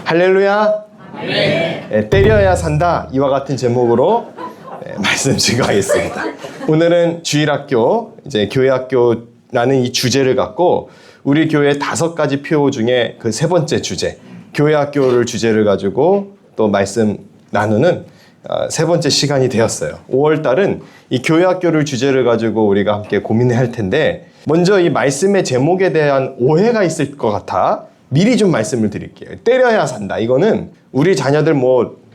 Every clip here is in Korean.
할렐루야. 네, 때려야 산다 이와 같은 제목으로 말씀 증거하겠습니다. 오늘은 주일학교, 이제 교회학교라는 이 주제를 갖고 우리 교회 5가지 표 중에 그 3번째 주제, 교회학교를 주제를 가지고 또 말씀 나누는 3번째 시간이 되었어요. 5월달은 이 교회학교를 주제를 가지고 우리가 함께 고민을 할 텐데, 먼저 이 말씀의 제목에 대한 오해가 있을 것 같아 미리 좀 말씀을 드릴게요. 때려야 산다. 이거는 우리 자녀들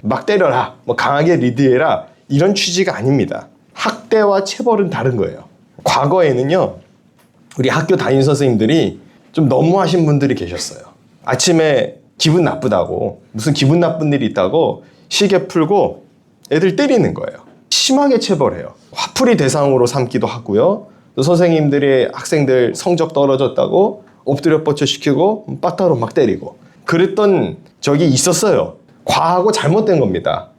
막 때려라, 강하게 리드해라, 이런 취지가 아닙니다. 학대와 체벌은 다른 거예요. 과거에는요, 우리 학교 담임 선생님들이 좀 너무하신 분들이 계셨어요. 아침에 기분 나쁘다고, 무슨 기분 나쁜 일이 있다고 시계 풀고 애들 때리는 거예요. 심하게 체벌해요. 화풀이 대상으로 삼기도 하고요. 또 선생님들이 학생들 성적 떨어졌다고 엎드려 뻗쳐 시키고 빠따로 막 때리고 그랬던 적이 있었어요. 과하고 잘못된 겁니다.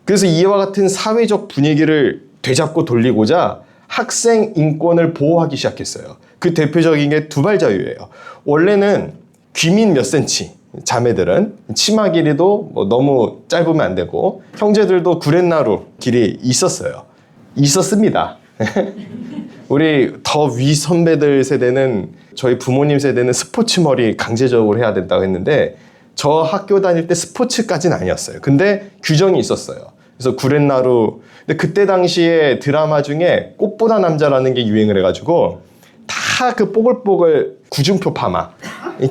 그래서 이와 같은 사회적 분위기를 되잡고 돌리고자 학생 인권을 보호하기 시작했어요. 그 대표적인 게 두발자유예요. 원래는 귀민 몇 센치, 자매들은 치마 길이도 너무 짧으면 안 되고, 형제들도 구렛나루 길이 있었습니다. 우리 더 위 선배들 세대는, 저희 부모님 세대는 스포츠 머리 강제적으로 해야 된다고 했는데, 저 학교 다닐 때 스포츠까지는 아니었어요. 근데 규정이 있었어요. 그래서 구렛나루, 근데 그때 당시에 드라마 중에 꽃보다 남자라는 게 유행을 해가지고 다 그 뽀글뽀글 구중표 파마,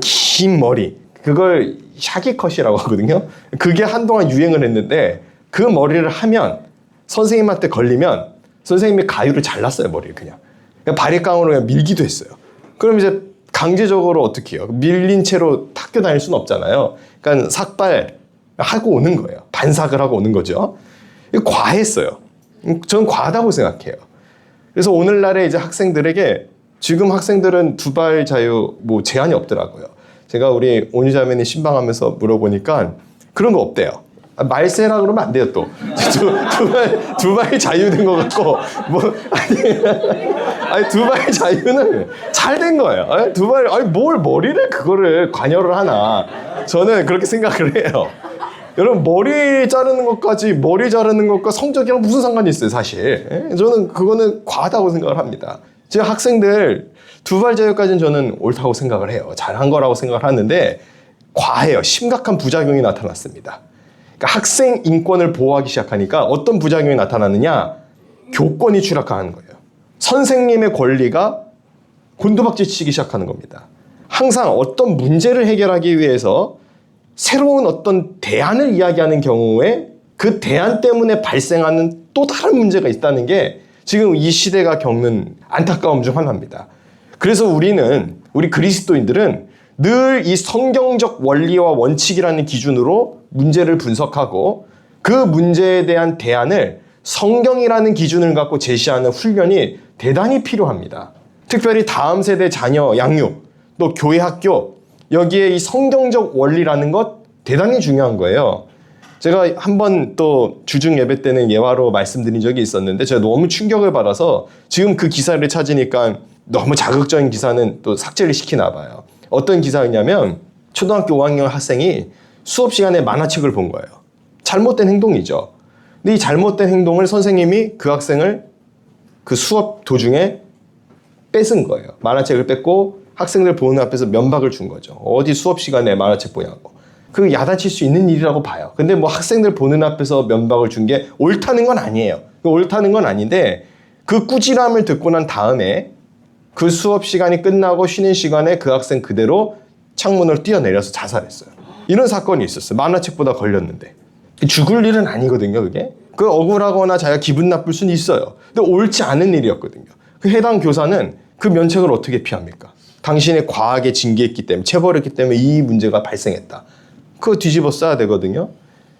긴 머리, 그걸 샤기컷이라고 하거든요. 그게 한동안 유행을 했는데, 그 머리를 하면 선생님한테 걸리면 선생님이 가위로 잘랐어요, 머리를 그냥 바리깡으로 그냥 밀기도 했어요. 그럼 이제 강제적으로 어떻게 해요? 밀린 채로 학교 다닐 수는 없잖아요. 그러니까 삭발하고 오는 거예요. 반삭을 하고 오는 거죠. 과했어요. 저는 과하다고 생각해요. 그래서 오늘날에 이제 학생들에게, 지금 학생들은 두발 자유 제한이 없더라고요. 제가 우리 온유자매님 신방하면서 물어보니까 그런 거 없대요. 말세라 그러면 안 돼요, 또. 두발 자유된 것 같고, 아니, 두발 자유는 잘 된 거예요. 뭘 머리를 그거를 관여를 하나. 저는 그렇게 생각을 해요. 여러분, 머리 자르는 것과 성적이랑 무슨 상관이 있어요, 사실. 저는 그거는 과하다고 생각을 합니다. 제 학생들 두발 자유까지는 저는 옳다고 생각을 해요. 잘한 거라고 생각을 하는데, 과해요. 심각한 부작용이 나타났습니다. 그러니까 학생 인권을 보호하기 시작하니까 어떤 부작용이 나타나느냐? 교권이 추락하는 거예요. 선생님의 권리가 곤두박질 치기 시작하는 겁니다. 항상 어떤 문제를 해결하기 위해서 새로운 어떤 대안을 이야기하는 경우에 그 대안 때문에 발생하는 또 다른 문제가 있다는 게 지금 이 시대가 겪는 안타까움 중 하나입니다. 그래서 우리 그리스도인들은 늘 이 성경적 원리와 원칙이라는 기준으로 문제를 분석하고, 그 문제에 대한 대안을 성경이라는 기준을 갖고 제시하는 훈련이 대단히 필요합니다. 특별히 다음 세대 자녀 양육, 또 교회 학교, 여기에 이 성경적 원리라는 것 대단히 중요한 거예요. 제가 한번 또 주중 예배 때는 예화로 말씀드린 적이 있었는데, 제가 너무 충격을 받아서 지금 그 기사를 찾으니까 너무 자극적인 기사는 또 삭제를 시키나 봐요. 어떤 기사였냐면, 초등학교 5학년 학생이 수업 시간에 만화책을 본 거예요. 잘못된 행동이죠. 근데 이 잘못된 행동을 선생님이 그 학생을 그 수업 도중에 뺏은 거예요. 만화책을 뺏고 학생들 보는 앞에서 면박을 준 거죠. 어디 수업 시간에 만화책 보냐고. 그 야단칠 수 있는 일이라고 봐요. 근데 학생들 보는 앞에서 면박을 준 게 옳다는 건 아니에요. 옳다는 건 아닌데, 그 꾸지람을 듣고 난 다음에 그 수업 시간이 끝나고 쉬는 시간에 그 학생 그대로 창문을 뛰어내려서 자살했어요. 이런 사건이 있었어요. 만화책보다 걸렸는데. 죽을 일은 아니거든요, 그게. 그 억울하거나 자기가 기분 나쁠 수는 있어요. 근데 옳지 않은 일이었거든요. 그 해당 교사는 그 면책을 어떻게 피합니까? 당신이 과하게 징계했기 때문에, 체벌했기 때문에 이 문제가 발생했다. 그거 뒤집어 써야 되거든요.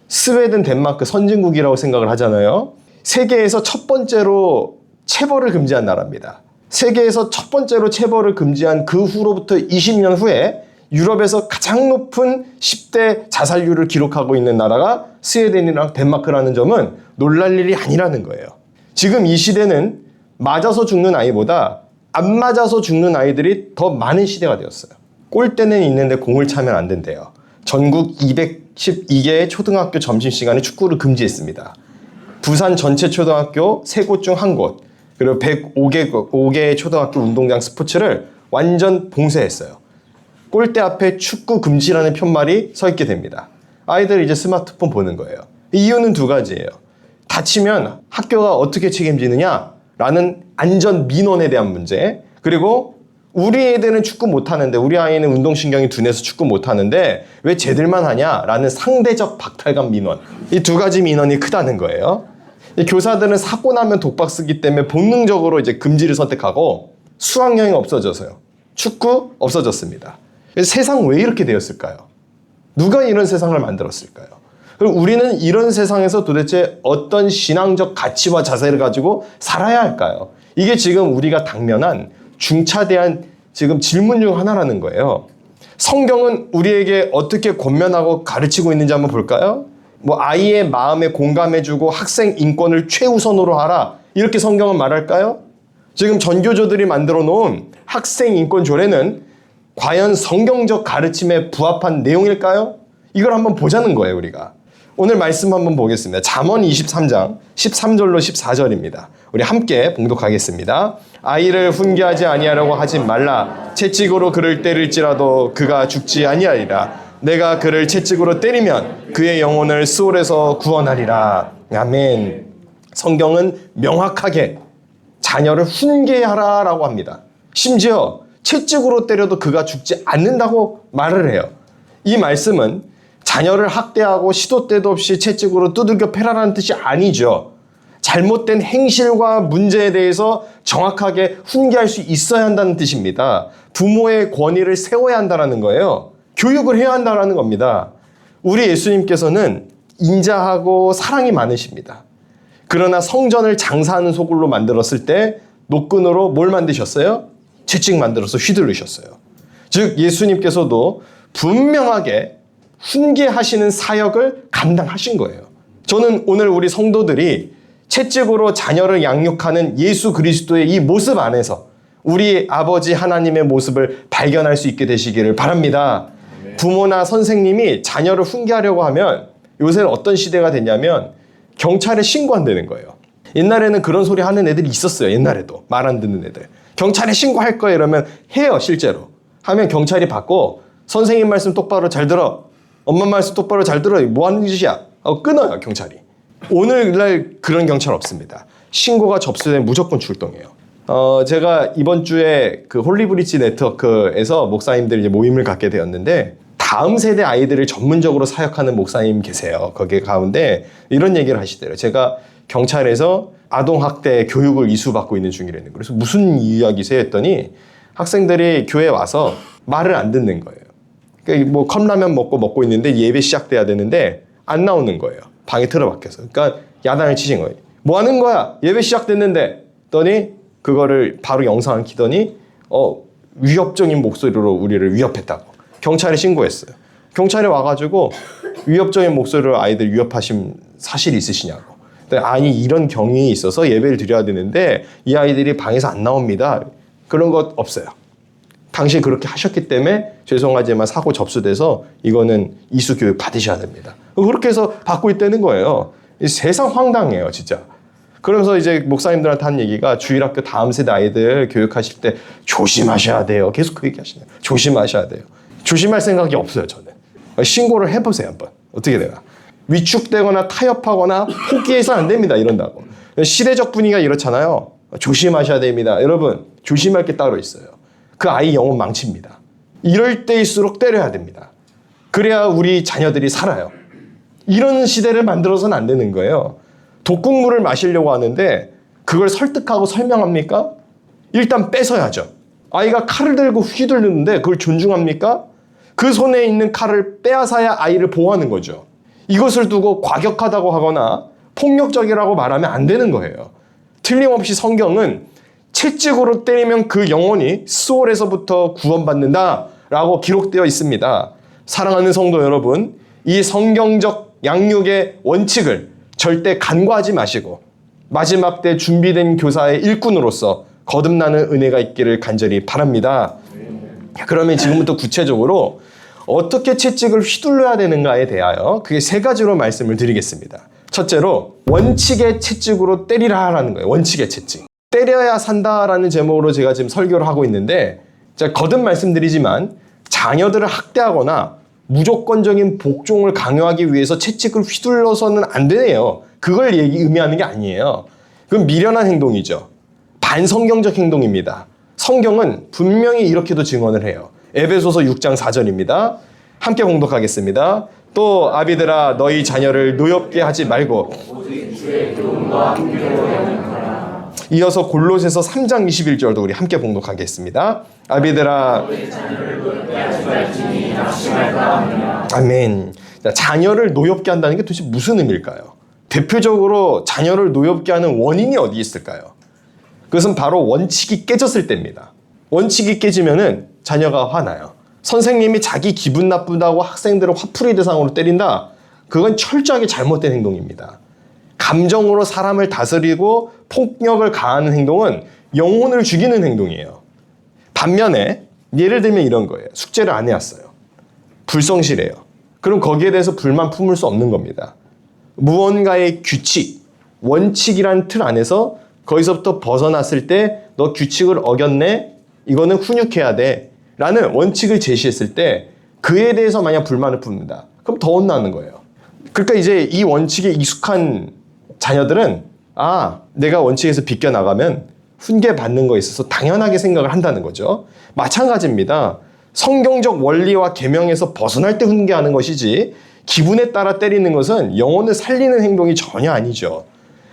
스웨덴, 덴마크 선진국이라고 생각을 하잖아요. 세계에서 첫 번째로 체벌을 금지한 나라입니다. 세계에서 첫 번째로 체벌을 금지한 그 후로부터 20년 후에 유럽에서 가장 높은 10대 자살률을 기록하고 있는 나라가 스웨덴이랑 덴마크라는 점은 놀랄 일이 아니라는 거예요. 지금 이 시대는 맞아서 죽는 아이보다 안 맞아서 죽는 아이들이 더 많은 시대가 되었어요. 골대는 있는데 공을 차면 안 된대요. 전국 212개의 초등학교 점심시간에 축구를 금지했습니다. 부산 전체 초등학교 3곳 중 1곳, 그리고 105개의 초등학교 운동장 스포츠를 완전 봉쇄했어요. 골대 앞에 축구 금지라는 편말이 서 있게 됩니다. 아이들이 이제 스마트폰 보는 거예요. 이유는 2가지예요. 다치면 학교가 어떻게 책임지느냐라는 안전 민원에 대한 문제, 그리고 우리 애들은 축구 못하는데, 우리 아이는 운동신경이 둔해서 축구 못하는데 왜 쟤들만 하냐라는 상대적 박탈감 민원. 이 2가지 민원이 크다는 거예요. 이 교사들은 사고 나면 독박 쓰기 때문에 본능적으로 이제 금지를 선택하고 수학여행 없어져서요. 축구 없어졌습니다. 세상 왜 이렇게 되었을까요? 누가 이런 세상을 만들었을까요? 그리고 우리는 이런 세상에서 도대체 어떤 신앙적 가치와 자세를 가지고 살아야 할까요? 이게 지금 우리가 당면한 중차대한 지금 질문 중 하나라는 거예요. 성경은 우리에게 어떻게 권면하고 가르치고 있는지 한번 볼까요? 뭐 아이의 마음에 공감해주고 학생 인권을 최우선으로 하라, 이렇게 성경은 말할까요? 지금 전교조들이 만들어 놓은 학생 인권 조례는 과연 성경적 가르침에 부합한 내용일까요? 이걸 한번 보자는 거예요, 우리가. 오늘 말씀 한번 보겠습니다. 잠언 23장 13절로 14절입니다. 우리 함께 봉독하겠습니다. 아이를 훈계하지 아니하려고 하지 말라. 채찍으로 그를 때릴지라도 그가 죽지 아니하리라. 내가 그를 채찍으로 때리면 그의 영혼을 수올에서 구원하리라. 아멘. 성경은 명확하게 자녀를 훈계하라라고 합니다. 심지어 채찍으로 때려도 그가 죽지 않는다고 말을 해요. 이 말씀은 자녀를 학대하고 시도 때도 없이 채찍으로 두들겨 패라라는 뜻이 아니죠. 잘못된 행실과 문제에 대해서 정확하게 훈계할 수 있어야 한다는 뜻입니다. 부모의 권위를 세워야 한다는 거예요. 교육을 해야 한다는 겁니다. 우리 예수님께서는 인자하고 사랑이 많으십니다. 그러나 성전을 장사하는 소굴로 만들었을 때 노끈으로 뭘 만드셨어요? 채찍 만들어서 휘두르셨어요. 즉 예수님께서도 분명하게 훈계하시는 사역을 감당하신 거예요. 저는 오늘 우리 성도들이 채찍으로 자녀를 양육하는 예수 그리스도의 이 모습 안에서 우리 아버지 하나님의 모습을 발견할 수 있게 되시기를 바랍니다. 부모나 선생님이 자녀를 훈계하려고 하면 요새는 어떤 시대가 됐냐면 경찰에 신고한다는 거예요. 옛날에는 그런 소리 하는 애들이 있었어요. 옛날에도 말 안 듣는 애들. 경찰에 신고할 거예요 이러면 해요. 실제로 하면 경찰이 받고 선생님 말씀 똑바로 잘 들어, 엄마 말씀 똑바로 잘 들어, 뭐 하는 짓이야 하고 끊어요 경찰이. 오늘날 그런 경찰 없습니다. 신고가 접수되면 무조건 출동해요. 제가 이번 주에 그 홀리브리지 네트워크에서 목사님들 이제 모임을 갖게 되었는데 다음 세대 아이들을 전문적으로 사역하는 목사님 계세요. 거기 가운데 이런 얘기를 하시더라고요. 제가 경찰에서 아동학대 교육을 이수받고 있는 중이라는 거예요. 그래서 무슨 이야기세요 했더니 학생들이 교회에 와서 말을 안 듣는 거예요. 그러니까 뭐 컵라면 먹고 있는데 예배 시작돼야 되는데 안 나오는 거예요. 방에 틀어박혀서. 그러니까 야단을 치신 거예요. 뭐 하는 거야? 예배 시작됐는데. 했더니 그거를 바로 영상을 키더니 위협적인 목소리로 우리를 위협했다고 경찰에 신고했어요. 경찰이 와가지고 위협적인 목소리로 아이들 위협하신 사실이 있으시냐고. 아니 이런 경위에 있어서 예배를 드려야 되는데 이 아이들이 방에서 안 나옵니다. 그런 것 없어요. 당신 그렇게 하셨기 때문에 죄송하지만 사고 접수돼서 이거는 이수교육 받으셔야 됩니다. 그렇게 해서 받고 있다는 거예요. 세상 황당해요 진짜. 그러면서 이제 목사님들한테 한 얘기가 주일학교 다음 세대 아이들 교육하실 때 조심하셔야 돼요. 계속 그 얘기 하시네요. 조심하셔야 돼요. 조심할 생각이 없어요 저는. 신고를 해보세요 한번. 어떻게 되나. 위축되거나 타협하거나 포기해서 안 됩니다. 이런다고. 시대적 분위기가 이렇잖아요. 조심하셔야 됩니다. 여러분 조심할 게 따로 있어요. 그 아이 영혼 망칩니다. 이럴 때일수록 때려야 됩니다. 그래야 우리 자녀들이 살아요. 이런 시대를 만들어서는 안 되는 거예요. 독극물을 마시려고 하는데 그걸 설득하고 설명합니까? 일단 뺏어야죠. 아이가 칼을 들고 휘두르는데 그걸 존중합니까? 그 손에 있는 칼을 빼앗아야 아이를 보호하는 거죠. 이것을 두고 과격하다고 하거나 폭력적이라고 말하면 안 되는 거예요. 틀림없이 성경은 채찍으로 때리면 그 영혼이 수월에서부터 구원받는다라고 기록되어 있습니다. 사랑하는 성도 여러분, 이 성경적 양육의 원칙을 절대 간과하지 마시고 마지막 때 준비된 교사의 일꾼으로서 거듭나는 은혜가 있기를 간절히 바랍니다. 그러면 지금부터 구체적으로 어떻게 채찍을 휘둘러야 되는가에 대하여 그게 세 가지로 말씀을 드리겠습니다. 첫째로 원칙의 채찍으로 때리라라는 거예요. 원칙의 채찍. 때려야 산다라는 제목으로 제가 지금 설교를 하고 있는데, 제가 거듭 말씀드리지만 자녀들을 학대하거나 무조건적인 복종을 강요하기 위해서 채찍을 휘둘러서는 안 되네요. 그걸 의미하는 게 아니에요. 그건 미련한 행동이죠. 반성경적 행동입니다. 성경은 분명히 이렇게도 증언을 해요. 에베소서 6장 4절입니다. 함께 봉독하겠습니다. 또 아비들아 너희 자녀를 노엽게 하지 말고, 이어서 골로새서 3장 21절도 우리 함께 봉독하겠습니다. 아비들아 아멘. 자녀를 노엽게 한다는 게 도대체 무슨 의미일까요? 대표적으로 자녀를 노엽게 하는 원인이 어디 있을까요? 그것은 바로 원칙이 깨졌을 때입니다. 원칙이 깨지면은 자녀가 화나요. 선생님이 자기 기분 나쁘다고 학생들을 화풀이 대상으로 때린다? 그건 철저하게 잘못된 행동입니다. 감정으로 사람을 다스리고 폭력을 가하는 행동은 영혼을 죽이는 행동이에요. 반면에 예를 들면 이런 거예요. 숙제를 안 해왔어요. 불성실해요. 그럼 거기에 대해서 불만 품을 수 없는 겁니다. 무언가의 규칙, 원칙이란 틀 안에서 거기서부터 벗어났을 때 너 규칙을 어겼네? 이거는 훈육해야 돼. 라는 원칙을 제시했을 때 그에 대해서 만약 불만을 풉니다. 그럼 더 혼나는 거예요. 그러니까 이제 이 원칙에 익숙한 자녀들은 내가 원칙에서 비껴나가면 훈계받는 거에 있어서 당연하게 생각을 한다는 거죠. 마찬가지입니다. 성경적 원리와 계명에서 벗어날 때 훈계하는 것이지 기분에 따라 때리는 것은 영혼을 살리는 행동이 전혀 아니죠.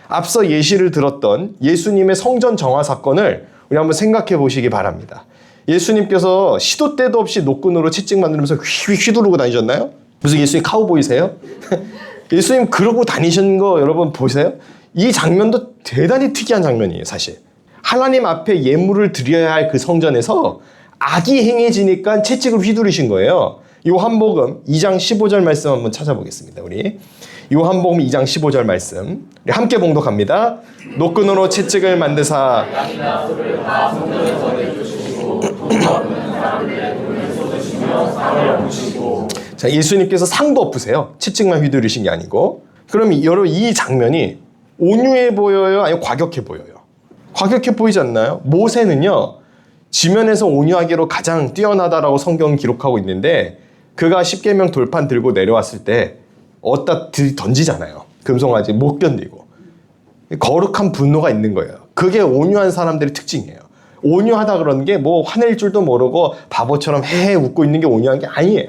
앞서 예시를 들었던 예수님의 성전 정화 사건을 우리 한번 생각해 보시기 바랍니다. 예수님께서 시도 때도 없이 노끈으로 채찍 만들면서 휘두르고 다니셨나요? 무슨 예수님 카우보이세요? 예수님 그러고 다니신 거 여러분 보세요? 이 장면도 대단히 특이한 장면이에요, 사실. 하나님 앞에 예물을 드려야 할 그 성전에서 악이 행해지니까 채찍을 휘두르신 거예요. 요한복음 2장 15절 말씀 한번 찾아보겠습니다. 우리 요한복음 2장 15절 말씀 우리 함께 봉독합니다. 노끈으로 채찍을 만드사 자, 예수님께서 상도 엎으세요. 채찍만 휘두르신 게 아니고. 그럼 여러분 이 장면이 온유해 보여요? 아니면 과격해 보여요? 과격해 보이지 않나요? 모세는요, 지면에서 온유하기로 가장 뛰어나다라고 성경은 기록하고 있는데, 그가 십계명 돌판 들고 내려왔을 때 어디다 던지잖아요. 금송아지 못 견디고. 거룩한 분노가 있는 거예요. 그게 온유한 사람들의 특징이에요. 온유하다 그러는 게 뭐 화낼 줄도 모르고 바보처럼 헤헤 웃고 있는 게 온유한 게 아니에요.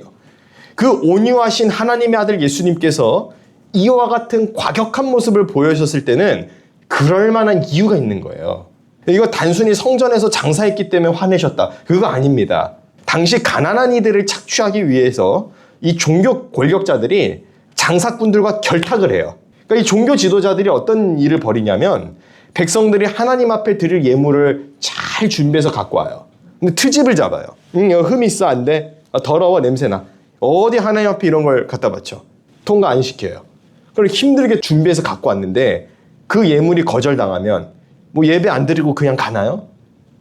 그 온유하신 하나님의 아들 예수님께서 이와 같은 과격한 모습을 보여주셨을 때는 그럴 만한 이유가 있는 거예요. 이거 단순히 성전에서 장사했기 때문에 화내셨다. 그거 아닙니다. 당시 가난한 이들을 착취하기 위해서 이 종교 권력자들이 장사꾼들과 결탁을 해요. 그러니까 이 종교 지도자들이 어떤 일을 벌이냐면 백성들이 하나님 앞에 드릴 예물을 잘 준비해서 갖고 와요. 근데 트집을 잡아요. 흠 있어 안 돼? 더러워 냄새나. 어디 하나님 앞에 이런 걸 갖다 바쳐? 통과 안 시켜요. 그걸 힘들게 준비해서 갖고 왔는데 그 예물이 거절당하면 뭐 예배 안 드리고 그냥 가나요?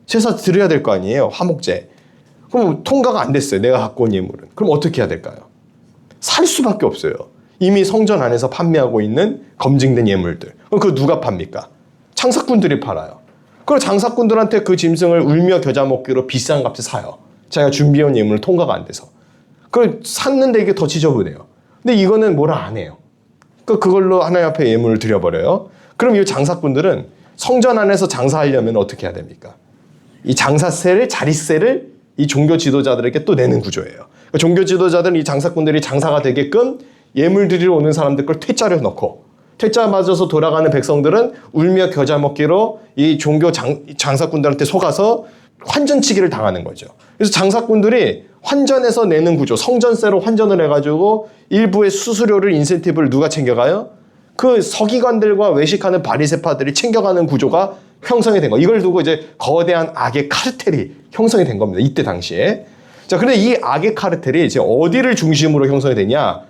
제사 드려야 될 거 아니에요. 화목제. 그럼 통과가 안 됐어요. 내가 갖고 온 예물은. 그럼 어떻게 해야 될까요? 살 수밖에 없어요. 이미 성전 안에서 판매하고 있는 검증된 예물들. 그럼 그거 누가 팝니까? 장사꾼들이 팔아요. 그럼 장사꾼들한테 그 짐승을 울며 겨자 먹기로 비싼 값에 사요. 자기가 준비해온 예물을 통과가 안 돼서. 그걸 샀는데 이게 더 지저분해요. 근데 이거는 뭐라 안 해요. 그걸로 하나님 앞에 예물을 드려버려요. 그럼 이 장사꾼들은 성전 안에서 장사하려면 어떻게 해야 됩니까? 이 장사세를, 자릿세를 이 종교 지도자들에게 또 내는 구조예요. 종교 지도자들은 이 장사꾼들이 장사가 되게끔 예물 드리러 오는 사람들 걸 퇴짜를 넣고, 퇴짜 맞아서 돌아가는 백성들은 울며 겨자 먹기로 이 종교 장사꾼들한테 속아서 환전치기를 당하는 거죠. 그래서 장사꾼들이 환전해서 내는 구조, 성전세로 환전을 해가지고 일부의 수수료를, 인센티브를 누가 챙겨가요? 그 서기관들과 외식하는 바리새파들이 챙겨가는 구조가 형성이 된 거. 이걸 두고 이제 거대한 악의 카르텔이 형성이 된 겁니다. 이때 당시에. 자, 근데 이 악의 카르텔이 이제 어디를 중심으로 형성이 되냐?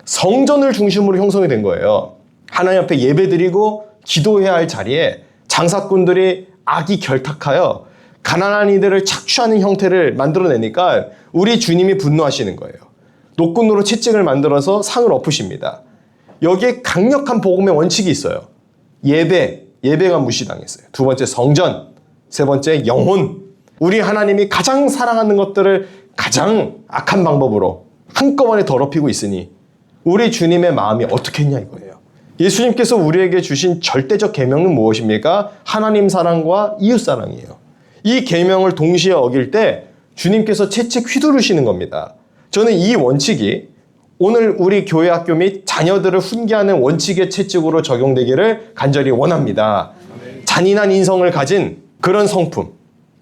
성전을 중심으로 형성이 된 거예요. 하나님 앞에 예배드리고 기도해야 할 자리에 장사꾼들이 악이 결탁하여 가난한 이들을 착취하는 형태를 만들어내니까 우리 주님이 분노하시는 거예요. 노끈으로 채찍을 만들어서 상을 엎으십니다. 여기에 강력한 복음의 원칙이 있어요. 예배가 무시당했어요. 두 번째 성전, 세 번째 영혼. 우리 하나님이 가장 사랑하는 것들을 가장 악한 방법으로 한꺼번에 더럽히고 있으니 우리 주님의 마음이 어떻겠냐 이거예요. 예수님께서 우리에게 주신 절대적 계명은 무엇입니까? 하나님 사랑과 이웃 사랑이에요. 이 계명을 동시에 어길 때 주님께서 채찍 휘두르시는 겁니다. 저는 이 원칙이 오늘 우리 교회 학교 및 자녀들을 훈계하는 원칙의 채찍으로 적용되기를 간절히 원합니다. 잔인한 인성을 가진 그런 성품,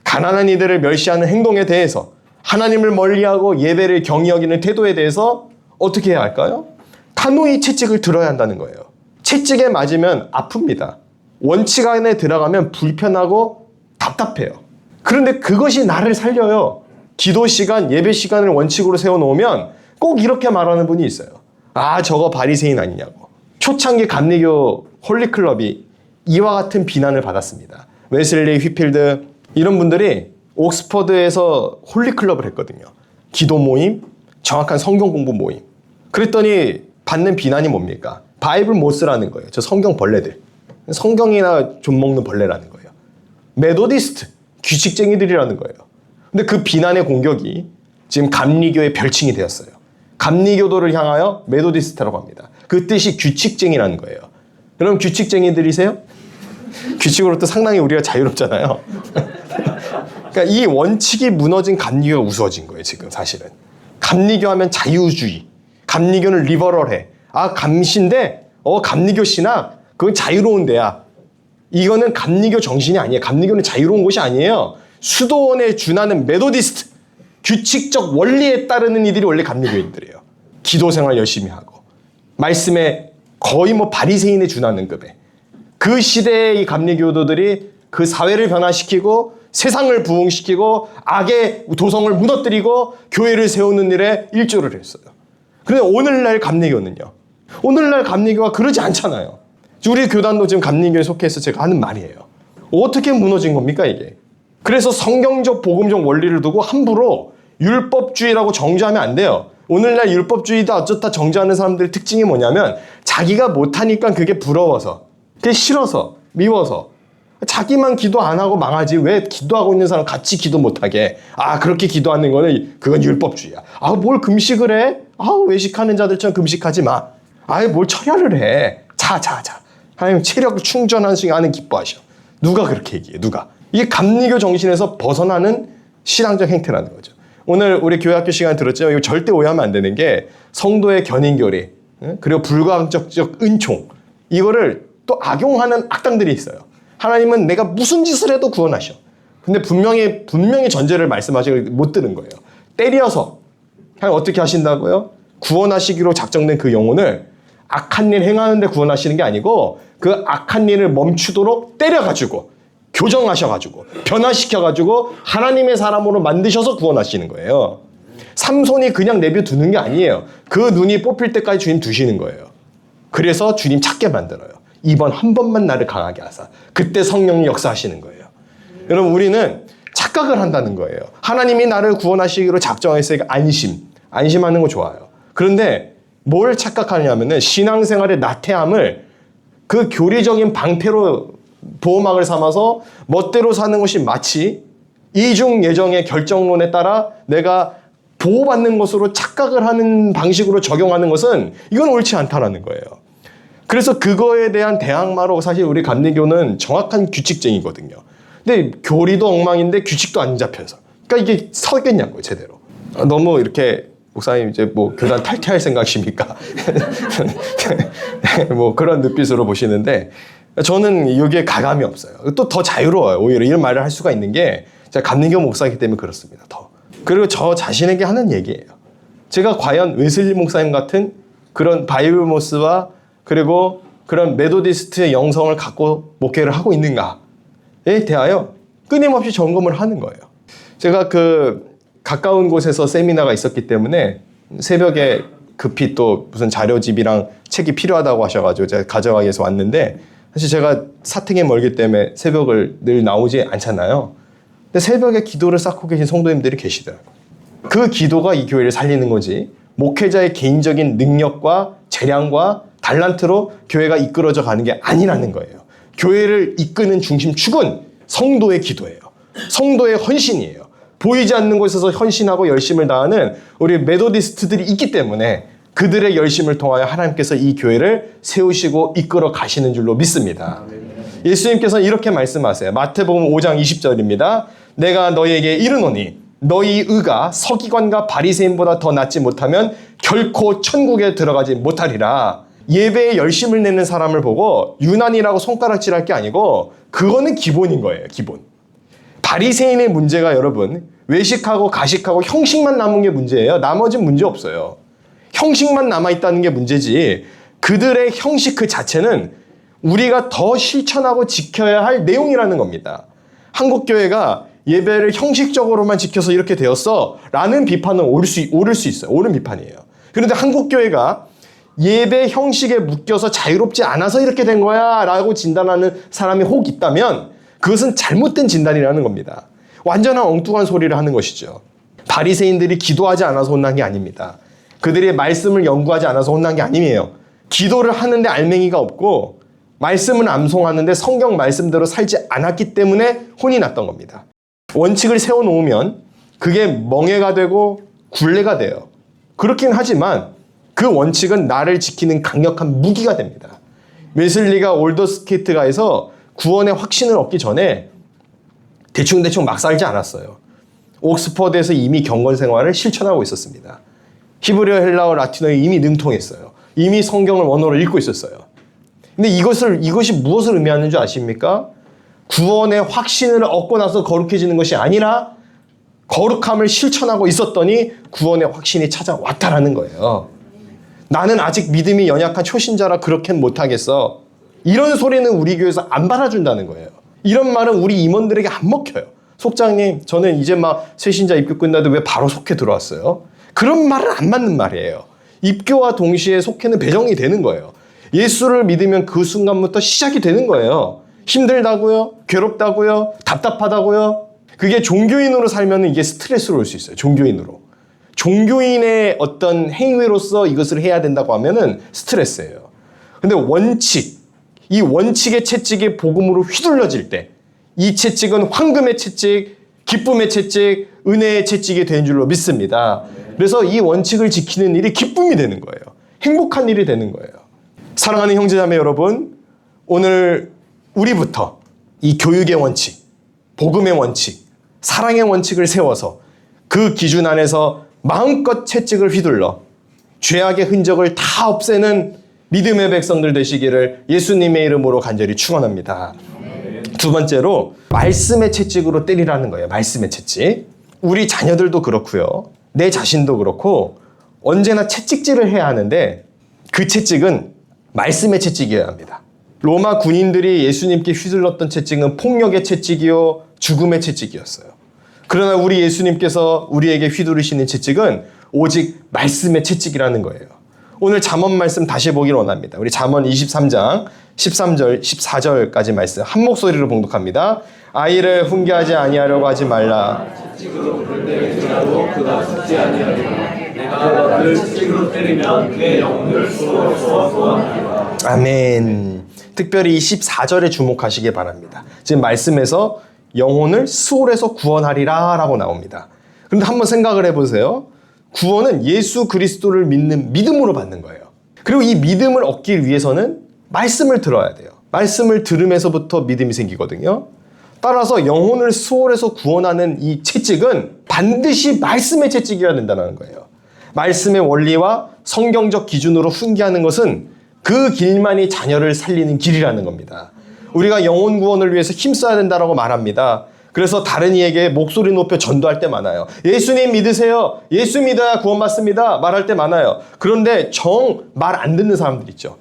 가난한 이들을 멸시하는 행동에 대해서 하나님을 멀리하고 예배를 경히 여기는 태도에 대해서 어떻게 해야 할까요? 단호히 채찍을 들어야 한다는 거예요. 채찍에 맞으면 아픕니다. 원칙 안에 들어가면 불편하고 답답해요. 그런데 그것이 나를 살려요. 기도 시간, 예배 시간을 원칙으로 세워놓으면 꼭 이렇게 말하는 분이 있어요. 아, 저거 바리새인 아니냐고. 초창기 감리교 홀리클럽이 이와 같은 비난을 받았습니다. 웨슬리, 휘필드 이런 분들이 옥스퍼드에서 홀리클럽을 했거든요. 기도 모임, 정확한 성경 공부 모임. 그랬더니 받는 비난이 뭡니까? 바이블 못 쓰라는 거예요. 저 성경 벌레들. 성경이나 좀 먹는 벌레라는 거예요. 메도디스트, 규칙쟁이들이라는 거예요. 근데 그 비난의 공격이 지금 감리교의 별칭이 되었어요. 감리교도를 향하여 메도디스트라고 합니다. 그 뜻이 규칙쟁이라는 거예요. 여러분 규칙쟁이들이세요? 규칙으로부터 상당히 우리가 자유롭잖아요. 그러니까 이 원칙이 무너진 감리교가 우스워진 거예요. 지금 사실은. 감리교 하면 자유주의. 감리교는 리버럴해. 아, 감시인데 감리교 신학 그건 자유로운 데야. 이거는 감리교 정신이 아니에요. 감리교는 자유로운 곳이 아니에요. 수도원에 준하는 메도디스트, 규칙적 원리에 따르는 이들이 원래 감리교인들이에요. 기도 생활 열심히 하고 말씀에 거의 바리새인에 준하는 급에. 그 시대의 이 감리교도들이 그 사회를 변화시키고 세상을 부흥시키고 악의 도성을 무너뜨리고 교회를 세우는 일에 일조를 했어요. 그런데 오늘날 감리교는요. 오늘날 감리교가 그러지 않잖아요. 우리 교단도 지금 감리교에 속해서 제가 하는 말이에요. 어떻게 무너진 겁니까 이게? 그래서 성경적 복음적 원리를 두고 함부로 율법주의라고 정죄하면 안 돼요. 오늘날 율법주의다 어쩌다 정죄하는 사람들의 특징이 뭐냐면 자기가 못하니까 그게 부러워서, 그게 싫어서, 미워서 자기만 기도 안 하고 망하지 왜 기도하고 있는 사람 같이 기도 못하게. 아, 그렇게 기도하는 거는 그건 율법주의야. 아, 뭘 금식을 해? 아, 외식하는 자들처럼 금식하지 마. 아, 뭘 철야를 해. 자. 하나님 체력을 충전하는 기뻐하셔. 누가 그렇게 얘기해? 누가? 이게 감리교 정신에서 벗어나는 신앙적 행태라는 거죠. 오늘 우리 교회학교 시간 들었죠? 이거 절대 오해하면 안 되는 게 성도의 견인교리 그리고 불가항적적 은총 이거를 또 악용하는 악당들이 있어요. 하나님은 내가 무슨 짓을 해도 구원하셔. 근데 분명히 전제를 말씀하시고 못 들은 거예요. 때려서 하나님 어떻게 하신다고요? 구원하시기로 작정된 그 영혼을 악한 일 행하는데 구원하시는 게 아니고 그 악한 일을 멈추도록 때려가지고 교정하셔가지고 변화시켜가지고 하나님의 사람으로 만드셔서 구원하시는 거예요. 삼손이 그냥 내버려두는 게 아니에요. 그 눈이 뽑힐 때까지 주님 두시는 거예요. 그래서 주님 찾게 만들어요. 이번 한 번만 나를 강하게 하사. 그때 성령이 역사하시는 거예요. 여러분 우리는 착각을 한다는 거예요. 하나님이 나를 구원하시기로 작정했으니까 안심하는 거 좋아요. 그런데 뭘 착각하냐면은 신앙생활의 나태함을 그 교리적인 방패로 보호막을 삼아서 멋대로 사는 것이 마치 이중 예정의 결정론에 따라 내가 보호받는 것으로 착각을 하는 방식으로 적용하는 것은 이건 옳지 않다라는 거예요. 그래서 그거에 대한 대항마로 사실 우리 감리교는 정확한 규칙쟁이거든요. 근데 교리도 엉망인데 규칙도 안 잡혀서. 그러니까 이게 서겠냐고요, 제대로. 너무 이렇게 목사님 이제 교단 탈퇴할 생각이십니까? 그런 눈빛으로 보시는데 저는 여기에 가감이 없어요. 또 더 자유로워요. 오히려 이런 말을 할 수가 있는 게 제가 감리교 목사이기 때문에 그렇습니다. 더. 그리고 저 자신에게 하는 얘기예요. 제가 과연 웨슬리 목사님 같은 그런 바이블모스와 그리고 그런 메도디스트의 영성을 갖고 목회를 하고 있는가에 대하여 끊임없이 점검을 하는 거예요. 제가 가까운 곳에서 세미나가 있었기 때문에 새벽에 급히 또 무슨 자료집이랑 책이 필요하다고 하셔가지고 제가 가져가기 위해서 왔는데 사실 제가 사택에 멀기 때문에 새벽을 늘 나오지 않잖아요. 근데 새벽에 기도를 쌓고 계신 성도님들이 계시더라고요. 그 기도가 이 교회를 살리는 거지 목회자의 개인적인 능력과 재량과 달란트로 교회가 이끌어져 가는 게 아니라는 거예요. 교회를 이끄는 중심축은 성도의 기도예요. 성도의 헌신이에요. 보이지 않는 곳에서 헌신하고 열심을 다하는 우리 메소디스트들이 있기 때문에 그들의 열심을 통하여 하나님께서 이 교회를 세우시고 이끌어 가시는 줄로 믿습니다. 예수님께서는 이렇게 말씀하세요. 마태복음 5장 20절입니다. 내가 너희에게 이르노니 너희 의가 서기관과 바리새인보다 더 낫지 못하면 결코 천국에 들어가지 못하리라. 예배에 열심을 내는 사람을 보고 유난이라고 손가락질할 게 아니고 그거는 기본인 거예요. 기본. 바리새인의 문제가 여러분 외식하고 가식하고 형식만 남은 게 문제예요. 나머지는 문제 없어요. 형식만 남아있다는 게 문제지 그들의 형식 그 자체는 우리가 더 실천하고 지켜야 할 내용이라는 겁니다. 한국교회가 예배를 형식적으로만 지켜서 이렇게 되었어 라는 비판은 오를 수 있어요. 옳은 비판이에요. 그런데 한국교회가 예배 형식에 묶여서 자유롭지 않아서 이렇게 된 거야 라고 진단하는 사람이 혹 있다면 그것은 잘못된 진단이라는 겁니다. 완전한 엉뚱한 소리를 하는 것이죠. 바리새인들이 기도하지 않아서 혼난 게 아닙니다. 그들이 말씀을 연구하지 않아서 혼난 게 아니에요. 기도를 하는데 알맹이가 없고 말씀을 암송하는데 성경 말씀대로 살지 않았기 때문에 혼이 났던 겁니다. 원칙을 세워놓으면 그게 멍해가 되고 굴레가 돼요. 그렇긴 하지만 그 원칙은 나를 지키는 강력한 무기가 됩니다. 웨슬리가 올더스케이트가에서 구원의 확신을 얻기 전에 대충대충 막 살지 않았어요. 옥스퍼드에서 이미 경건 생활을 실천하고 있었습니다. 히브리어, 헬라어, 라틴어에 이미 능통했어요. 이미 성경을 원어로 읽고 있었어요. 근데 이것이 무엇을 의미하는 줄 아십니까? 구원의 확신을 얻고 나서 거룩해지는 것이 아니라 거룩함을 실천하고 있었더니 구원의 확신이 찾아왔다라는 거예요. 나는 아직 믿음이 연약한 초신자라 그렇게는 못하겠어. 이런 소리는 우리 교회에서 안 받아준다는 거예요. 이런 말은 우리 임원들에게 안 먹혀요. 속장님, 저는 이제 막 새신자 입교 끝나도 왜 바로 속회 들어왔어요? 그런 말은 안 맞는 말이에요. 입교와 동시에 속회는 배정이 되는 거예요. 예수를 믿으면 그 순간부터 시작이 되는 거예요. 힘들다고요? 괴롭다고요? 답답하다고요? 그게 종교인으로 살면 이게 스트레스로 올 수 있어요. 종교인으로. 종교인의 어떤 행위로서 이것을 해야 된다고 하면은 스트레스예요. 근데 원칙, 이 원칙의 채찍이 복음으로 휘둘러질 때 이 채찍은 황금의 채찍, 기쁨의 채찍, 은혜의 채찍이 되는 줄로 믿습니다. 그래서 이 원칙을 지키는 일이 기쁨이 되는 거예요. 행복한 일이 되는 거예요. 사랑하는 형제자매 여러분, 오늘 우리부터 이 교육의 원칙, 복음의 원칙, 사랑의 원칙을 세워서 그 기준 안에서 마음껏 채찍을 휘둘러 죄악의 흔적을 다 없애는 믿음의 백성들 되시기를 예수님의 이름으로 간절히 축원합니다. 두 번째로 말씀의 채찍으로 때리라는 거예요. 말씀의 채찍. 우리 자녀들도 그렇고요. 내 자신도 그렇고 언제나 채찍질을 해야 하는데 그 채찍은 말씀의 채찍이어야 합니다. 로마 군인들이 예수님께 휘둘렀던 채찍은 폭력의 채찍이요 죽음의 채찍이었어요. 그러나 우리 예수님께서 우리에게 휘두르시는 채찍은 오직 말씀의 채찍이라는 거예요. 오늘 잠언 말씀 다시 보기를 원합니다. 우리 잠언 23장 13절 14절까지 말씀 한 목소리로 봉독합니다. 아이를 훈계하지 아니하려고 하지 말라. 채찍으로 그를 때릴지라도 그가 죽지 아니하리라. 내가 그를 채찍으로 때리면 그의 영혼을 수로로서 구원하리라. 아멘. 특별히 이 14절에 주목하시기 바랍니다. 지금 말씀에서 영혼을 수월에서 구원하리라 라고 나옵니다. 그런데 한번 생각을 해보세요. 구원은 예수 그리스도를 믿는 믿음으로 받는 거예요. 그리고 이 믿음을 얻기 위해서는 말씀을 들어야 돼요. 말씀을 들으면서부터 믿음이 생기거든요. 따라서 영혼을 수월에서 구원하는 이 채찍은 반드시 말씀의 채찍이어야 된다는 거예요. 말씀의 원리와 성경적 기준으로 훈계하는 것은 그 길만이 자녀를 살리는 길이라는 겁니다. 우리가 영혼 구원을 위해서 힘써야 된다고 말합니다. 그래서 다른 이에게 목소리 높여 전도할 때 많아요. 예수님 믿으세요. 예수 믿어야 구원받습니다. 말할 때 많아요. 그런데 정 말 안 듣는 사람들 있죠.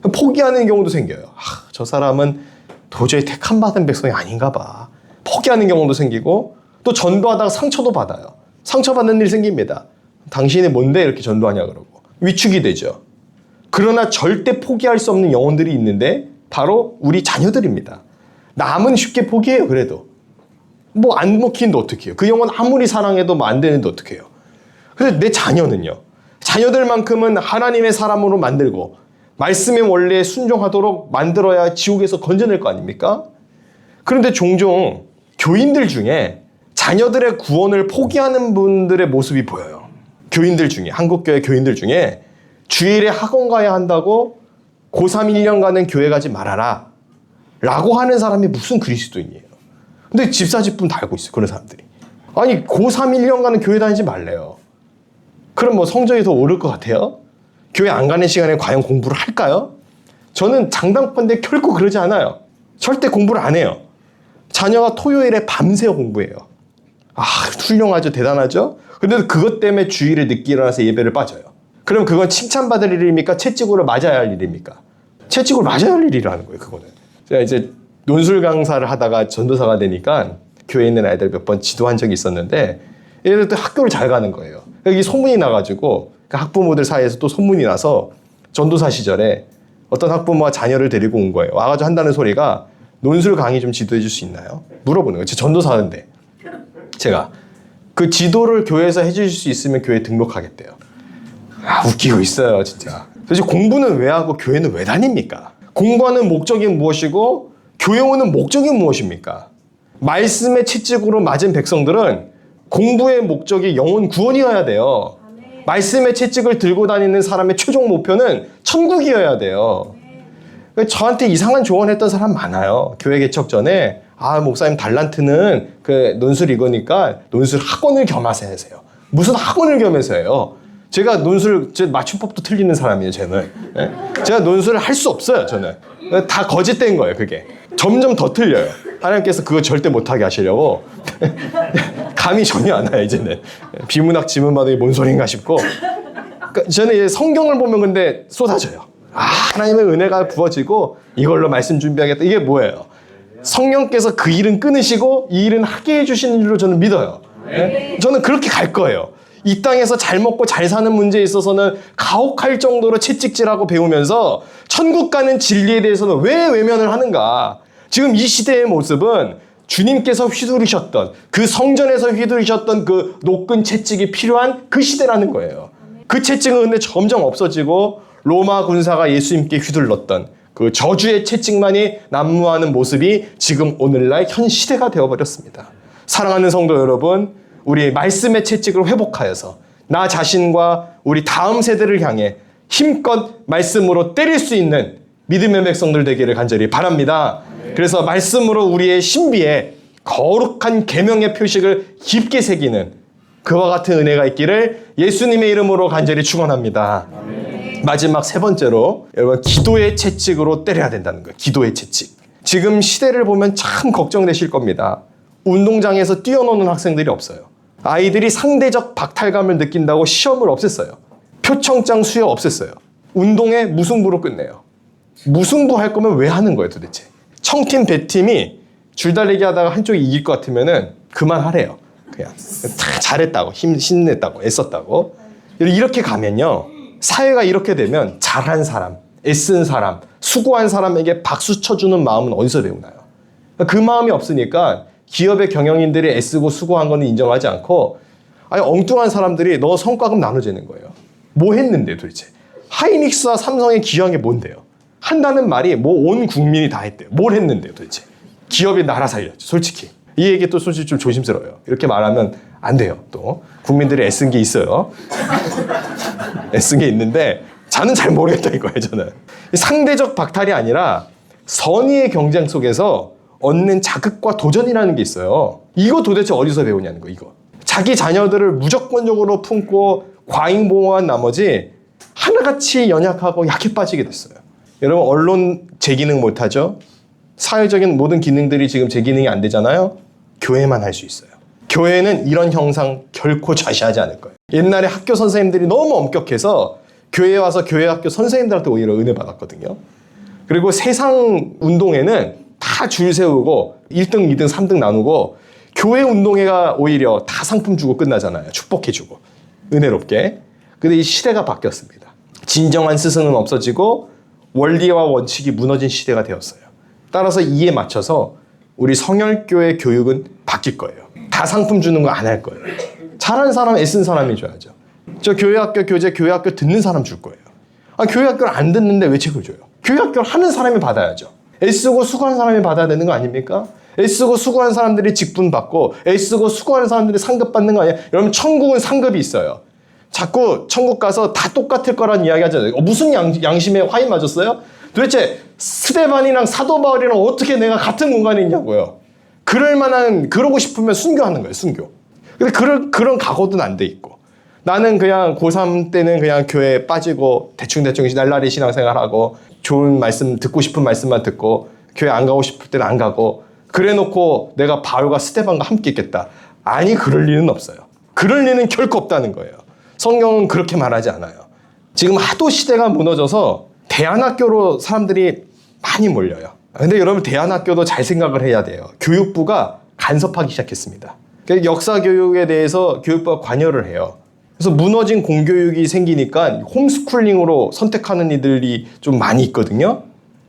포기하는 경우도 생겨요. 저 사람은 도저히 택함 받은 백성이 아닌가 봐. 포기하는 경우도 생기고 또 전도하다가 상처도 받아요. 상처받는 일 생깁니다. 당신이 뭔데 이렇게 전도하냐 그러고 위축이 되죠. 그러나 절대 포기할 수 없는 영혼들이 있는데 바로 우리 자녀들입니다. 남은 쉽게 포기해요. 그래도 뭐 안 먹히는데 어떡해요. 그 영혼 아무리 사랑해도 뭐 안 되는데 어떡해요. 근데 내 자녀는요. 자녀들만큼은 하나님의 사람으로 만들고 말씀의 원리에 순종하도록 만들어야 지옥에서 건져낼 거 아닙니까? 그런데 종종 교인들 중에 자녀들의 구원을 포기하는 분들의 모습이 보여요. 교인들 중에, 한국교회 교인들 중에 주일에 학원 가야 한다고 고3 1년간은 교회 가지 말아라 라고 하는 사람이 무슨 그리스도인이에요. 근데 집사집분 다 알고 있어요. 그런 사람들이. 아니 고3 1년간은 교회 다니지 말래요. 그럼 뭐 성적이 더 오를 것 같아요? 교회 안 가는 시간에 과연 공부를 할까요? 저는 장담컨대 결코 그러지 않아요. 절대 공부를 안 해요. 자녀가 토요일에 밤새 공부해요. 아, 훌륭하죠. 대단하죠? 근데 그것 때문에 주일에 늦게 일어나서 예배를 빠져요. 그럼 그건 칭찬받을 일입니까? 채찍으로 맞아야 할 일입니까? 채찍으로 맞아야 할 일이라는 거예요. 그거는. 제가 이제 논술 강사를 하다가 전도사가 되니까 교회에 있는 아이들 몇 번 지도한 적이 있었는데 얘들도 학교를 잘 가는 거예요. 여기 소문이 나가지고 그 학부모들 사이에서 또 소문이 나서 전도사 시절에 어떤 학부모가 자녀를 데리고 온 거예요. 와가지고 한다는 소리가 논술 강의 좀 지도해 줄 수 있나요? 물어보는 거예요. 제 전도사인데 제가 그 지도를 교회에서 해주실 수 있으면 교회 등록하겠대요. 아, 웃기고 있어요 진짜. 도대체 공부는 왜 하고 교회는 왜 다닙니까? 공부하는 목적이 무엇이고 교회 오는 목적이 무엇입니까? 말씀의 채찍으로 맞은 백성들은 공부의 목적이 영혼 구원이어야 돼요. 말씀의 채찍을 들고 다니는 사람의 최종 목표는 천국이어야 돼요. 저한테 이상한 조언했던 사람 많아요. 교회 개척 전에 아 목사님 달란트는 그 논술 이거니까 논술 학원을 겸하세요. 무슨 학원을 겸해서 해요? 제가 논술 제 맞춤법도 틀리는 사람이에요. 쟤는. 제가 논술을 할 수 없어요. 저는 다 거짓된 거예요. 그게 점점 더 틀려요. 하나님께서 그거 절대 못하게 하시려고 감이 전혀 안 와요. 이제는 비문학 지문바둑이 뭔 소린가 싶고 저는 성경을 보면 근데 쏟아져요. 아, 하나님의 은혜가 부어지고 이걸로 말씀 준비하겠다. 이게 뭐예요? 성령께서 그 일은 끊으시고 이 일은 하게 해주시는 줄로 저는 믿어요. 네? 저는 그렇게 갈 거예요. 이 땅에서 잘 먹고 잘 사는 문제에 있어서는 가혹할 정도로 채찍질하고 배우면서 천국 가는 진리에 대해서는 왜 외면을 하는가? 지금 이 시대의 모습은 주님께서 휘두르셨던 그 성전에서 휘두르셨던 그 노끈 채찍이 필요한 그 시대라는 거예요. 그 채찍은 근데 점점 없어지고 로마 군사가 예수님께 휘둘렀던 그 저주의 채찍만이 난무하는 모습이 지금 오늘날 현 시대가 되어버렸습니다. 사랑하는 성도 여러분, 우리 말씀의 채찍을 회복하여서 나 자신과 우리 다음 세대를 향해 힘껏 말씀으로 때릴 수 있는 믿음의 백성들 되기를 간절히 바랍니다. 그래서 말씀으로 우리의 신비에 거룩한 계명의 표식을 깊게 새기는 그와 같은 은혜가 있기를 예수님의 이름으로 간절히 축원합니다. 마지막 세 번째로 여러분 기도의 채찍으로 때려야 된다는 거예요. 기도의 채찍. 지금 시대를 보면 참 걱정되실 겁니다. 운동장에서 뛰어노는 학생들이 없어요. 아이들이 상대적 박탈감을 느낀다고 시험을 없앴어요. 표창장 수여 없앴어요. 운동에 무승부로 끝내요. 무승부 할 거면 왜 하는 거예요 도대체? 청팀 배팀이 줄달리기 하다가 한쪽이 이길 것 같으면은 그만하래요. 그냥 잘했다고 힘냈다고 애썼다고 이렇게 가면요 사회가 이렇게 되면 잘한 사람 애쓴 사람 수고한 사람에게 박수 쳐주는 마음은 어디서 배우나요? 그 마음이 없으니까 기업의 경영인들이 애쓰고 수고한 거는 인정하지 않고 아니 엉뚱한 사람들이 너 성과금 나눠주는 거예요. 뭐 했는데 도대체? 하이닉스와 삼성의 기여한 게 뭔데요? 한다는 말이 뭐 온 국민이 다 했대요. 뭘 했는데요 도대체? 기업이 나라 살렸죠. 솔직히. 이 얘기 또 솔직히 좀 조심스러워요. 이렇게 말하면 안 돼요. 또 국민들이 애쓴 게 있어요. 애쓴 게 있는데 저는 잘 모르겠다 이거예요. 저는. 상대적 박탈이 아니라 선의의 경쟁 속에서 얻는 자극과 도전이라는 게 있어요. 이거 도대체 어디서 배우냐는 거 이거. 자기 자녀들을 무조건적으로 품고 과잉보호한 나머지 하나같이 연약하고 약해 빠지게 됐어요. 여러분 언론 재기능 못하죠? 사회적인 모든 기능들이 지금 재기능이 안 되잖아요. 교회만 할 수 있어요. 교회는 이런 형상 결코 좌시하지 않을 거예요. 옛날에 학교 선생님들이 너무 엄격해서 교회에 와서 교회 학교 선생님들한테 오히려 은혜 받았거든요. 그리고 세상 운동회는 다 줄 세우고 1등, 2등, 3등 나누고 교회 운동회가 오히려 다 상품 주고 끝나잖아요. 축복해주고 은혜롭게. 근데 이 시대가 바뀌었습니다. 진정한 스승은 없어지고 원리와 원칙이 무너진 시대가 되었어요. 따라서 이에 맞춰서 우리 성혈교회 교육은 바뀔 거예요. 다 상품 주는 거 안 할 거예요. 잘하는 사람 애쓴 사람이 줘야죠. 저 교회학교 교재 교회학교 듣는 사람 줄 거예요. 교회학교를 안 듣는데 왜 책을 줘요? 교회학교를 하는 사람이 받아야죠. 애쓰고 수고하는 사람이 받아야 되는 거 아닙니까? 애쓰고 수고하는 사람들이 직분 받고 애쓰고 수고하는 사람들이 상급 받는 거 아니에요? 여러분 천국은 상급이 있어요. 자꾸 천국 가서 다 똑같을 거란 이야기 하잖아요. 무슨 양심에 화인 맞았어요? 도대체 스데반이랑 사도 바울이랑 어떻게 내가 같은 공간에 있냐고요. 그러고 싶으면 순교하는 거예요, 순교. 근데 그런 각오는 안 돼 있고. 나는 그냥 고3 때는 그냥 교회에 빠지고 대충 날라리 신앙생활하고 좋은 말씀, 듣고 싶은 말씀만 듣고 교회 안 가고 싶을 때는 안 가고 그래 놓고 내가 바울과 스데반과 함께 있겠다. 아니, 그럴 리는 없어요. 그럴 리는 결코 없다는 거예요. 성경은 그렇게 말하지 않아요. 지금 하도 시대가 무너져서 대안학교로 사람들이 많이 몰려요. 근데 여러분 대안학교도 잘 생각을 해야 돼요. 교육부가 간섭하기 시작했습니다. 역사 교육에 대해서 교육부가 관여를 해요. 그래서 무너진 공교육이 생기니까 홈스쿨링으로 선택하는 이들이 좀 많이 있거든요.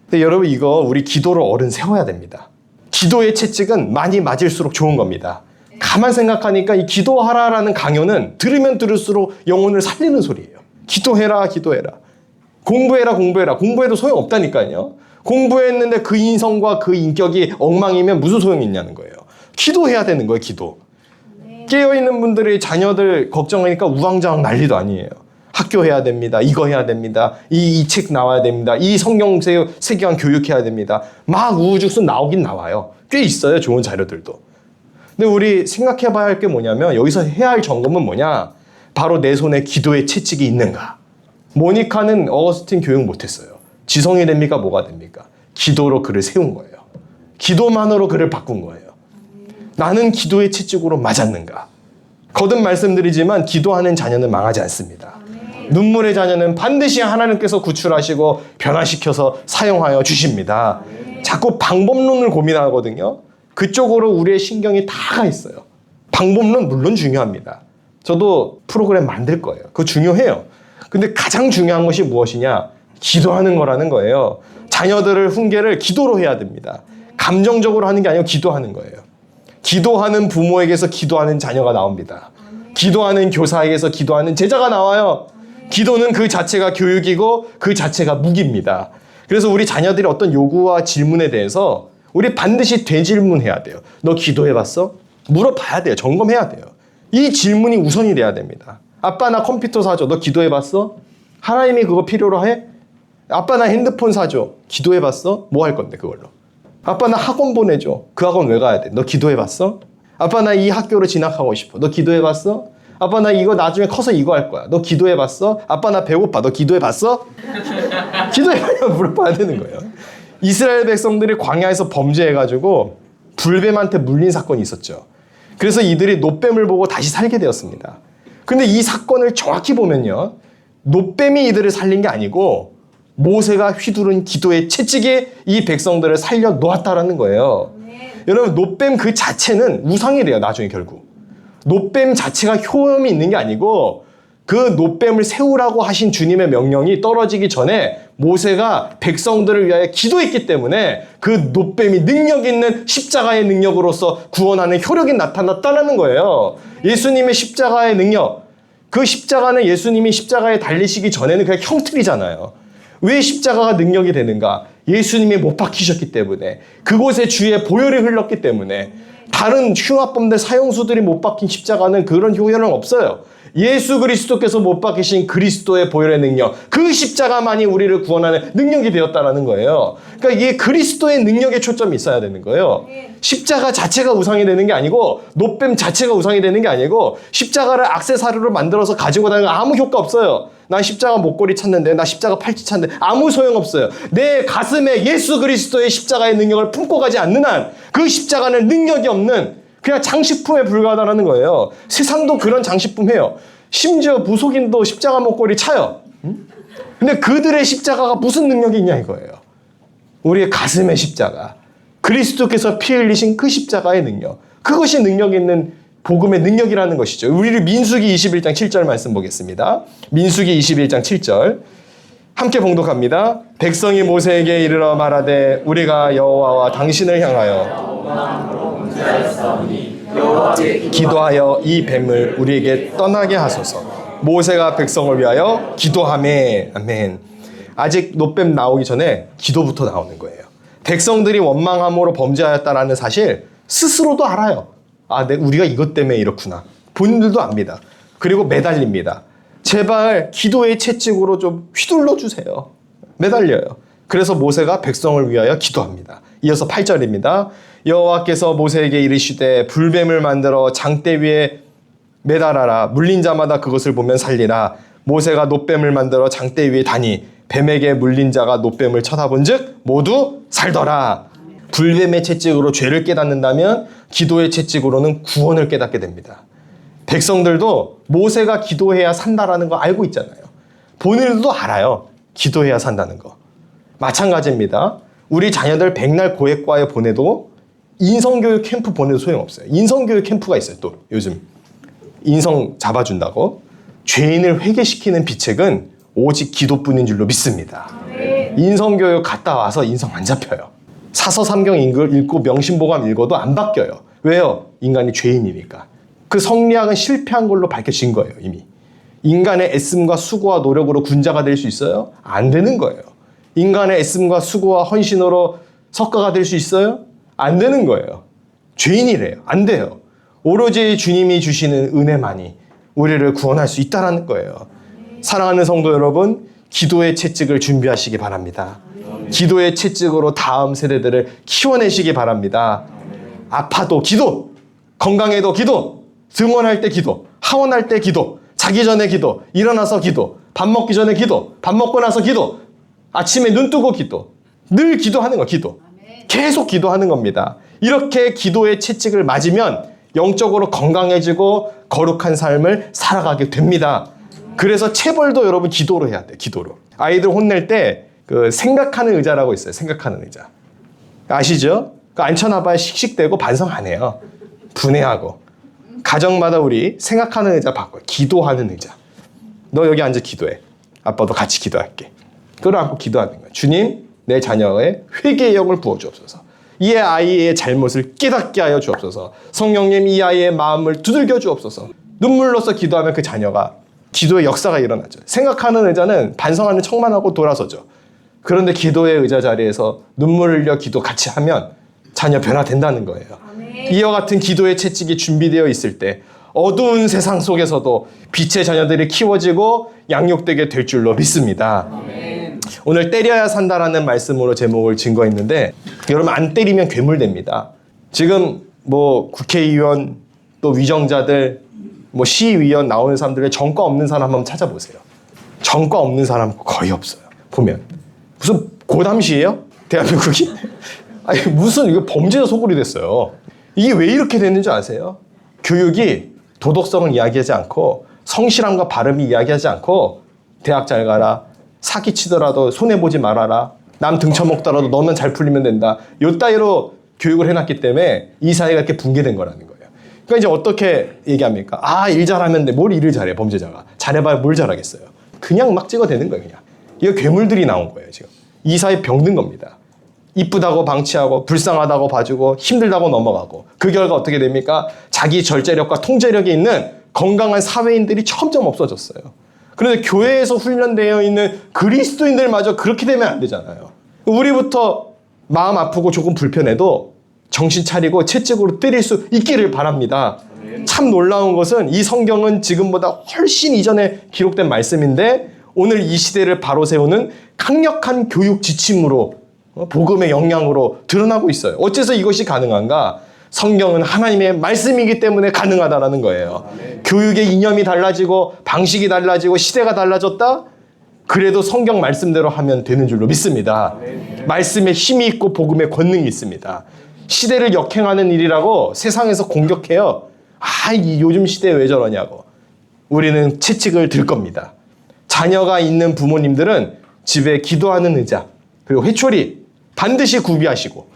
근데 여러분 이거 우리 기도로 어른 세워야 됩니다. 기도의 채찍은 많이 맞을수록 좋은 겁니다. 가만 생각하니까 이 기도하라라는 강요는 들으면 들을수록 영혼을 살리는 소리예요. 기도해라, 기도해라. 공부해라, 공부해라. 공부해도 소용없다니까요. 공부했는데 그 인성과 그 인격이 엉망이면 무슨 소용이 있냐는 거예요. 기도해야 되는 거예요, 기도. 깨어있는 분들이 자녀들 걱정하니까 우왕좌왕 난리도 아니에요. 학교 해야 됩니다. 이거 해야 됩니다. 이 책 나와야 됩니다. 이 성경 세계관 교육해야 됩니다. 막 우후죽순 나오긴 나와요. 꽤 있어요, 좋은 자료들도. 근데 우리 생각해 봐야 할 게 뭐냐면 여기서 해야 할 점검은 뭐냐? 바로 내 손에 기도의 채찍이 있는가? 모니카는 어거스틴 교육 못했어요. 지성이 됩니까? 뭐가 됩니까? 기도로 그를 세운 거예요. 기도만으로 그를 바꾼 거예요. 나는 기도의 채찍으로 맞았는가? 거듭 말씀드리지만 기도하는 자녀는 망하지 않습니다. 눈물의 자녀는 반드시 하나님께서 구출하시고 변화시켜서 사용하여 주십니다. 자꾸 방법론을 고민하거든요. 그쪽으로 우리의 신경이 다 가 있어요. 방법론 물론 중요합니다. 저도 프로그램 만들 거예요. 그거 중요해요. 근데 가장 중요한 것이 무엇이냐? 기도하는 거라는 거예요. 자녀들을 훈계를 기도로 해야 됩니다. 감정적으로 하는 게 아니고 기도하는 거예요. 기도하는 부모에게서 기도하는 자녀가 나옵니다. 기도하는 교사에게서 기도하는 제자가 나와요. 기도는 그 자체가 교육이고 그 자체가 무기입니다. 그래서 우리 자녀들이 어떤 요구와 질문에 대해서 우리 반드시 되질문해야 돼요. 너 기도해봤어? 물어봐야 돼요. 점검해야 돼요. 이 질문이 우선이 돼야 됩니다. 아빠 나 컴퓨터 사줘. 너 기도해봤어? 하나님이 그거 필요로 해? 아빠 나 핸드폰 사줘. 기도해봤어? 뭐 할 건데 그걸로? 아빠 나 학원 보내줘. 그 학원 왜 가야 돼? 너 기도해봤어? 아빠 나 이 학교로 진학하고 싶어. 너 기도해봤어? 아빠 나 이거 나중에 커서 이거 할 거야. 너 기도해봤어? 아빠 나 배고파. 너 기도해봤어? 기도해봐야 물어봐야 되는 거예요. 이스라엘 백성들이 광야에서 범죄해가지고 불뱀한테 물린 사건이 있었죠. 그래서 이들이 놋뱀을 보고 다시 살게 되었습니다. 근데 이 사건을 정확히 보면요. 놋뱀이 이들을 살린 게 아니고 모세가 휘두른 기도의 채찍이 이 백성들을 살려 놓았다라는 거예요. 여러분 놋뱀 그 자체는 우상이 돼요. 나중에 결국. 놋뱀 자체가 효험이 있는 게 아니고 그 놋뱀을 세우라고 하신 주님의 명령이 떨어지기 전에 모세가 백성들을 위하여 기도했기 때문에 그 놋뱀이 능력 있는 십자가의 능력으로서 구원하는 효력이 나타났다는 거예요. 예수님의 십자가의 능력. 그 십자가는 예수님이 십자가에 달리시기 전에는 그냥 형틀이잖아요. 왜 십자가가 능력이 되는가? 예수님이 못 박히셨기 때문에, 그곳에 주의 보혈이 흘렀기 때문에, 다른 흉악범들 사형수들이 못 박힌 십자가는 그런 효력은 없어요. 예수 그리스도께서 못 박히신 그리스도의 보혈의 능력, 그 십자가만이 우리를 구원하는 능력이 되었다는 거예요. 그러니까 이게 그리스도의 능력에 초점이 있어야 되는 거예요. 십자가 자체가 우상이 되는 게 아니고, 놋뱀 자체가 우상이 되는 게 아니고, 십자가를 액세서리로 만들어서 가지고 다니는 거 아무 효과 없어요. 나 십자가 목걸이 찾는데, 나 십자가 팔찌 찾는데 아무 소용없어요. 내 가슴에 예수 그리스도의 십자가의 능력을 품고 가지 않는 한 그 십자가는 능력이 없는 그냥 장식품에 불과하다는 거예요. 세상도 그런 장식품 해요. 심지어 무속인도 십자가 목걸이 차요. 근데 그들의 십자가가 무슨 능력이 있냐 이거예요. 우리의 가슴의 십자가. 그리스도께서 피 흘리신 그 십자가의 능력. 그것이 능력 있는 복음의 능력이라는 것이죠. 우리 민수기 21장 7절 말씀 보겠습니다. 민수기 21장 7절. 함께 봉독합니다. 백성이 모세에게 이르러 말하되 우리가 여호와와 당신을 향하여 기도하여 이 뱀을 우리에게 떠나게 하소서. 모세가 백성을 위하여 기도하매. 아멘. 아직 노뱀 나오기 전에 기도부터 나오는 거예요. 백성들이 원망함으로 범죄하였다라는 사실 스스로도 알아요. 우리가 이것 때문에 이렇구나. 본인들도 압니다. 그리고 매달립니다. 제발 기도의 채찍으로 좀 휘둘러 주세요. 매달려요. 그래서 모세가 백성을 위하여 기도합니다. 이어서 8절입니다. 여호와께서 모세에게 이르시되 불뱀을 만들어 장대 위에 매달아라. 물린 자마다 그것을 보면 살리라. 모세가 놋뱀을 만들어 장대 위에 다니 뱀에게 물린 자가 놋뱀을 쳐다본 즉 모두 살더라. 불뱀의 채찍으로 죄를 깨닫는다면 기도의 채찍으로는 구원을 깨닫게 됩니다. 백성들도 모세가 기도해야 산다라는 거 알고 있잖아요. 본인들도 알아요. 기도해야 산다는 거. 마찬가지입니다. 우리 자녀들 백날 고액과에 보내도 인성교육 캠프 보내도 소용없어요. 인성교육 캠프가 있어요. 또 요즘 인성 잡아준다고. 죄인을 회개시키는 비책은 오직 기도뿐인 줄로 믿습니다. 인성교육 갔다 와서 인성 안 잡혀요. 사서삼경 읽고 명심보감 읽어도 안 바뀌어요. 왜요? 인간이 죄인이니까. 그 성리학은 실패한 걸로 밝혀진 거예요. 이미. 인간의 애씀과 수고와 노력으로 군자가 될 수 있어요? 안 되는 거예요. 인간의 애씀과 수고와 헌신으로 석가가 될 수 있어요? 안 되는 거예요. 죄인이래요. 안 돼요. 오로지 주님이 주시는 은혜만이 우리를 구원할 수 있다는 거예요. 사랑하는 성도 여러분, 기도의 채찍을 준비하시기 바랍니다. 기도의 채찍으로 다음 세대들을 키워내시기 바랍니다. 아파도 기도, 건강해도 기도, 등원할 때 기도, 하원할 때 기도, 자기 전에 기도, 일어나서 기도, 밥 먹기 전에 기도, 밥 먹고 나서 기도, 아침에 눈 뜨고 기도, 늘 기도하는 거, 기도. 계속 기도하는 겁니다. 이렇게 기도의 채찍을 맞으면 영적으로 건강해지고 거룩한 삶을 살아가게 됩니다. 그래서 체벌도 여러분 기도로 해야 돼요. 기도로. 아이들 혼낼 때 그 생각하는 의자라고 있어요. 생각하는 의자. 아시죠? 그 앉혀놔봐야 씩씩대고 반성 안 해요. 분해하고. 가정마다 우리 생각하는 의자 바꿔요. 기도하는 의자. 너 여기 앉아 기도해. 아빠도 같이 기도할게. 끌어안고 기도하는 거예요. 주님, 내 자녀의 회개의 영을 부어주옵소서. 이 아이의 잘못을 깨닫게 하여 주옵소서. 성령님, 이 아이의 마음을 두들겨 주옵소서. 눈물로써 기도하면 그 자녀가 기도의 역사가 일어나죠. 생각하는 의자는 반성하는 척만 하고 돌아서죠. 그런데 기도의 의자 자리에서 눈물을 흘려 기도 같이 하면 자녀 변화된다는 거예요. 이와 같은 기도의 채찍이 준비되어 있을 때 어두운 세상 속에서도 빛의 자녀들이 키워지고 양육되게 될 줄로 믿습니다. 오늘 때려야 산다라는 말씀으로 제목을 증거했는데 여러분 안 때리면 괴물됩니다. 지금 뭐 국회의원 또 위정자들 뭐 시의원 나오는 사람들의 전과 없는 사람 한번 찾아보세요. 전과 없는 사람 거의 없어요. 보면 무슨 고담시예요? 대한민국이? 아니 무슨 이거 범죄자 소굴이 됐어요. 이게 왜 이렇게 됐는지 아세요? 교육이 도덕성을 이야기하지 않고 성실함과 바름이 이야기하지 않고 대학 잘 가라, 사기치더라도 손해보지 말아라, 남 등쳐먹더라도 너만 잘 풀리면 된다, 요 따위로 교육을 해놨기 때문에 이 사회가 이렇게 붕괴된 거라는 거예요. 그러니까 이제 어떻게 얘기합니까? 일 잘하면 돼. 뭘 일을 잘해, 범죄자가. 잘해봐야 뭘 잘하겠어요. 그냥 막 찍어대는 거예요. 그냥. 이거 괴물들이 나온 거예요. 지금 이 사회 병든 겁니다. 이쁘다고 방치하고 불쌍하다고 봐주고 힘들다고 넘어가고 그 결과 어떻게 됩니까? 자기 절제력과 통제력이 있는 건강한 사회인들이 점점 없어졌어요. 그런데 교회에서 훈련되어 있는 그리스도인들마저 그렇게 되면 안 되잖아요. 우리부터 마음 아프고 조금 불편해도 정신 차리고 채찍으로 때릴 수 있기를 바랍니다. 참 놀라운 것은 이 성경은 지금보다 훨씬 이전에 기록된 말씀인데 오늘 이 시대를 바로 세우는 강력한 교육 지침으로 복음의 영향으로 드러나고 있어요. 어째서 이것이 가능한가? 성경은 하나님의 말씀이기 때문에 가능하다라는 거예요. 교육의 이념이 달라지고 방식이 달라지고 시대가 달라졌다? 그래도 성경 말씀대로 하면 되는 줄로 믿습니다. 말씀에 힘이 있고 복음의 권능이 있습니다. 시대를 역행하는 일이라고 세상에서 공격해요. 이 요즘 시대에 왜 저러냐고. 우리는 채찍을 들 겁니다. 자녀가 있는 부모님들은 집에 기도하는 의자 그리고 회초리 반드시 구비하시고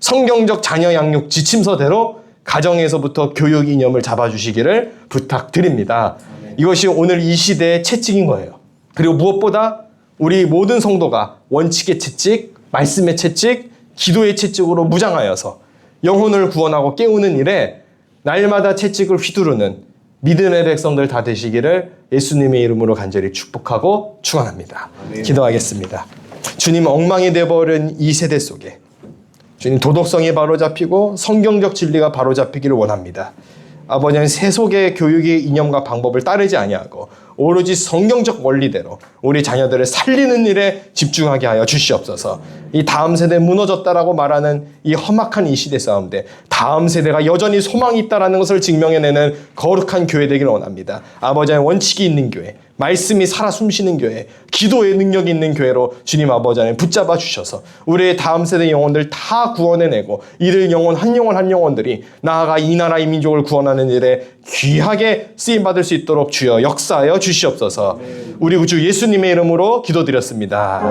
성경적 자녀 양육 지침서대로 가정에서부터 교육 이념을 잡아주시기를 부탁드립니다. 이것이 오늘 이 시대의 채찍인 거예요. 그리고 무엇보다 우리 모든 성도가 원칙의 채찍, 말씀의 채찍, 기도의 채찍으로 무장하여서 영혼을 구원하고 깨우는 일에 날마다 채찍을 휘두르는 믿음의 백성들 다 되시기를 예수님의 이름으로 간절히 축복하고 축원합니다. 기도하겠습니다. 주님, 엉망이 되어버린 이 세대 속에 주님, 도덕성이 바로잡히고 성경적 진리가 바로잡히기를 원합니다. 아버지는 세속의 교육의 이념과 방법을 따르지 아니하고 오로지 성경적 원리대로 우리 자녀들을 살리는 일에 집중하게 하여 주시옵소서. 이 다음 세대 무너졌다라고 말하는 이 험악한 이 시대 싸움인데 다음 세대가 여전히 소망이 있다라는 것을 증명해내는 거룩한 교회 되기를 원합니다. 아버지의 원칙이 있는 교회, 말씀이 살아 숨쉬는 교회, 기도의 능력이 있는 교회로 주님 아버지 하나님 붙잡아 주셔서 우리의 다음 세대 영혼들 다 구원해내고 이들 영혼 한 영혼 한 영혼들이 나아가 이 나라 이 민족을 구원하는 일에 귀하게 쓰임받을 수 있도록 주여 역사하여 주시옵소서. 우리 우주 예수님의 이름으로 기도드렸습니다.